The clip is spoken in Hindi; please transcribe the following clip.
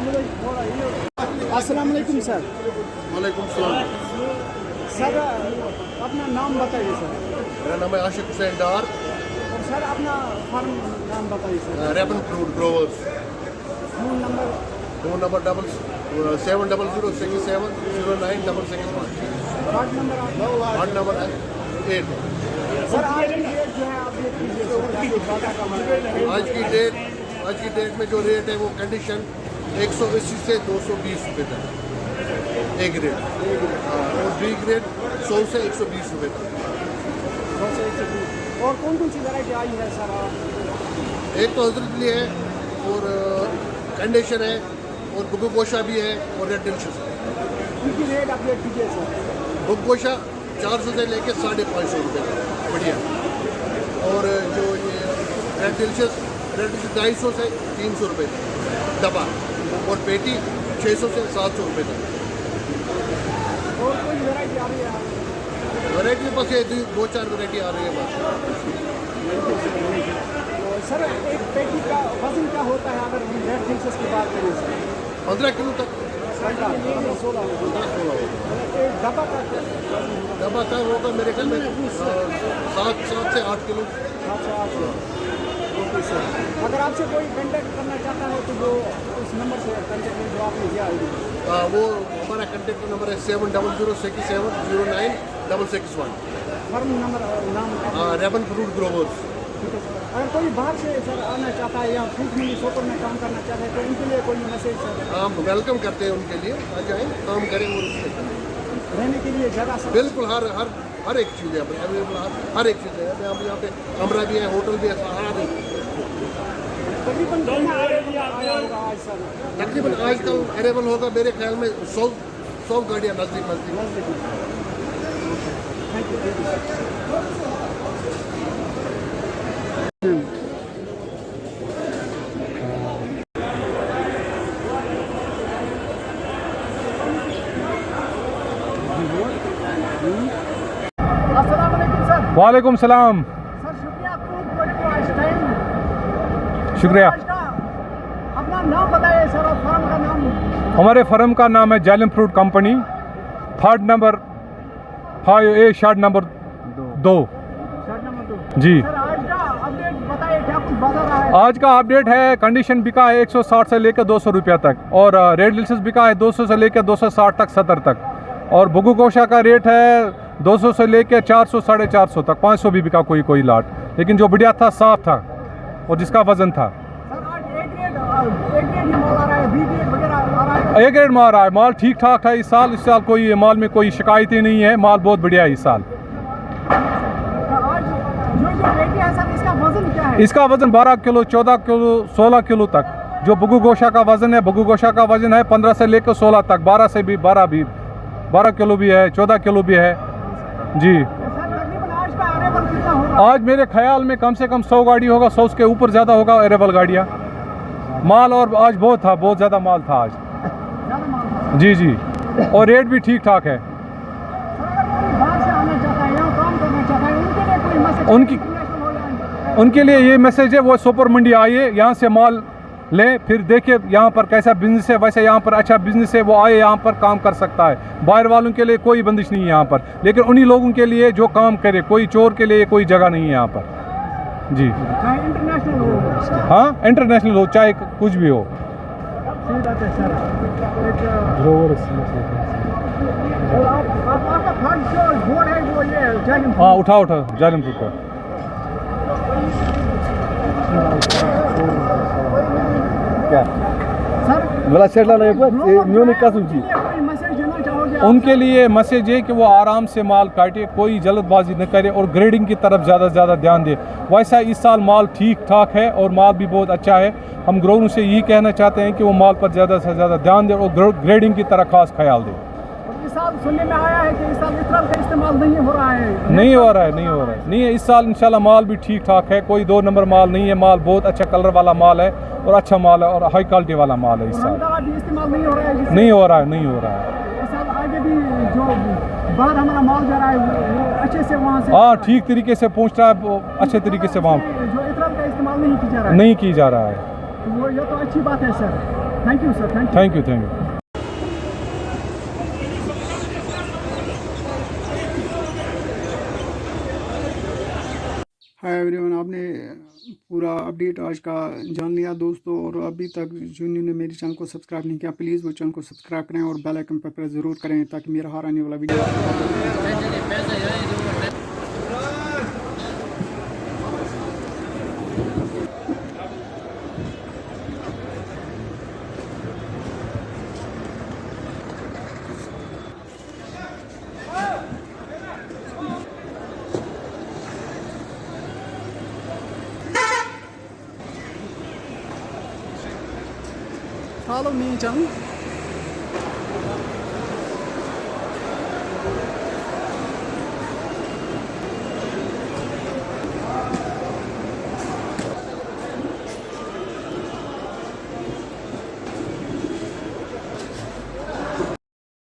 अस्सलाम वालेकुम सर। वालेकुम सलाम। सर अपना नाम बताइए सर। मेरा नाम है आशिक हुसैन डार। और सर अपना फार्म नाम बताइए sir. Reban fruit growers. Phone number 7006706709661। Ward number ward number 8। Sir आज की डेट जो है आप देख लीजिए आज की डेट में जो रेट है वो कंडीशन 180 से 220 रुपये तक ए ग्रेड, और बी ग्रेड 100 से 120 रुपये तक। और कौन कौन सी वैरायटी आई है सर? एक तो हजरतली है और कंडीशन है और बुगोशा भी है और रेड डिलिशियस है। इनकी रेट अपडेट कीजिए सर। बुगोशा 400 से लेके 550 रुपये तक बढ़िया। और जो ये रेड डिलिशियस 250 से 300 रुपये तक दबा, और पेटी 600 से 700 रुपये तक। और कोई वैरायटी आ रही है? वैरायटी बस ये 2-4 वैरायटी आ रही है बस। सर एक पेटी का वजन क्या होता है अगर हम रेड डिलिशियस की बात करें सर? 15 किलो तक। 16 डब्बा का दबा का होगा मेरे ख्याल में 7 से 8 किलो। Okay sir. अगर आपसे कोई कांटेक्ट करना चाहता है तो वो उस नंबर से कांटेक्ट जो आपने दिया है वो हमारा कांटेक्ट नंबर है 7006709661। फर्म नंबर नाम रेबन फ्रूट ग्रोवर्स। अगर कोई बाहर से सर आना चाहता है या फ्रूट मंडी सोपर में काम करना चाहता है तो उनके लिए कोई मैसेज सर? हम वेलकम करते हैं उनके लिए, आ जाएँ काम करें। और रहने के लिए जगह सर? बिल्कुल हर एक चीज़ है अवेलेबल, हर एक चीज़ है। यहाँ पे कमरा भी है, होटल भी है, हर एक। तकरीबन कितना आया होगा आज सर? तकरीबन आजकल अवेलेबल होगा मेरे ख्याल में 100 गाड़ियाँ नज़दीक। थैंक यू वालेकुम सलाम। सर शुक्रिया टाइम। शुक्रिया। अपना नाम बताइए सर और फार्म का नाम। हमारे फर्म का नाम है जालिम fruit company, ward number 5A, short number 2 जी। सर आज का अपडेट बताइए, क्या कुछ बाजार रहा है? आज का अपडेट है कंडीशन बिका है 160 से लेकर 200 रुपया तक, और रेड डिलिशियस बिका है 200 से लेकर 260 तक 70 तक, और बुगोशा का रेट है 200 से लेकर 400 450 तक, 500 भी बिका कोई लाट, लेकिन जो बढ़िया था साफ था और जिसका वजन था। सर आज एक ग्रेड माल आ रहा है, बी ग्रेड वगैरह आ रहा है? ए ग्रेड माल रहा है, माल ठीक ठाक है इस साल कोई माल में कोई शिकायत ही नहीं है, माल बहुत बढ़िया है इस साल। आज जो रेट है सर, इसका वजन क्या है? इसका वजन 12 किलो 14 किलो 16 किलो तक जो बुगोशा का वजन है। बुगोशा का वजन है 15 से लेकर 16 तक, 12 से भी 12 किलो भी है, 14 किलो भी है जी। आज मेरे ख्याल में कम से कम 100 गाड़ी होगा, 100 के ऊपर ज़्यादा होगा अवेलेबल गाड़ियाँ, माल। और आज बहुत ज़्यादा माल था आज जी जी, और रेट भी ठीक ठाक है। उनके लिए ये मैसेज है, वो सुपर मंडी आइए, यहाँ से माल ले, फिर देखिए यहाँ पर कैसा बिजनेस है, वैसे यहाँ पर अच्छा बिजनेस है, वो आए यहाँ पर काम कर सकता है। बाहर वालों के लिए कोई बंदिश नहीं है यहाँ पर, लेकिन उन्हीं लोगों के लिए जो काम करे, कोई चोर के लिए कोई जगह नहीं है यहाँ पर जी। इंटरनेशनल हो, हाँ इंटरनेशनल हो, चाहे कुछ भी हो। हाँ उठा जालिम फ्रूट का। उनके लिए मैसेज है कि वो आराम से माल काटे, कोई जल्दबाजी न करे और ग्रेडिंग की तरफ ज़्यादा से ज़्यादा ध्यान दे। वैसा इस साल माल ठीक ठाक है और माल भी बहुत अच्छा है। हम ग्रोवर्स से यही कहना चाहते हैं कि वो माल पर ज़्यादा से ज़्यादा ध्यान दे और ग्रेडिंग की तरफ खास ख्याल दे। इस साल सुनने में आया है कि इस साल इथनॉल का इस्तेमाल नहीं हो रहा है। नहीं हो रहा है इस साल इंशाल्लाह माल भी ठीक ठाक है, कोई 2 नंबर माल नहीं है, माल बहुत अच्छा कलर वाला माल है और अच्छा माल है और हाई क्वालिटी वाला माल है। इस साल इस्तेमाल नहीं हो रहा है। नहीं हो रहा है इस साल आगे भी जो बाहर हमारा माल जा रहा है वो अच्छे से वहाँ से, हाँ ठीक तरीके से पहुँच रहा है, अच्छे तरीके से वहाँ जो इथनॉल का इस्तेमाल नहीं की जा रहा है। नहीं की जा रहा है। वो ये तो अच्छी बात है sir. Thank you sir, thank you. Thank you, thank you. Hi everyone, आपने पूरा अपडेट आज का जान लिया दोस्तों, और अभी तक जिन्होंने मेरे चैनल को सब्सक्राइब नहीं किया प्लीज़ वो चैनल को सब्सक्राइब करें और बेल आइकन पर प्रेस ज़रूर करें ताकि मेरा हर आने वाला वीडियो follow me channel.